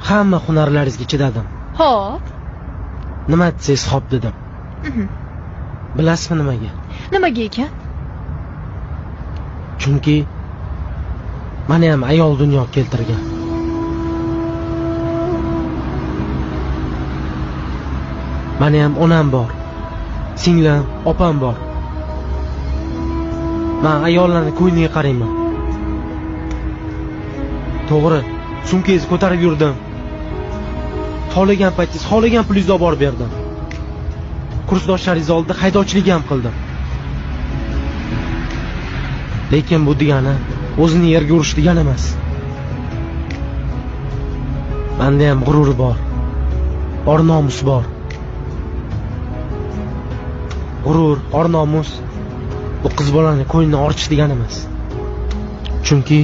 Hamma hunarlaringizga chidadim. Xo'p. Nima desangiz xo'p dedim. Bilasizmi nimaga? Nimaga ekan? Chunki meni ham ayol dunyoga keltirgan. Meni ham onam bor. Singlim, opam bor. Men ayollarni ko'yniga qarayman. To'g'ri, sumkangizni ko'tarib yurdim. Xohlagan paytingiz, xohlagan pulingizni olib borib berdim. Kursdoshlaringiz oldida haydovchilik ham qildim. Lekin bu degani o'zini yerga urish degani emas. Menda ham g'urur bor. Or-nomus bor. G'urur, or-nomus bu qiz bolaning ko'nglini orish degani emas. Chunki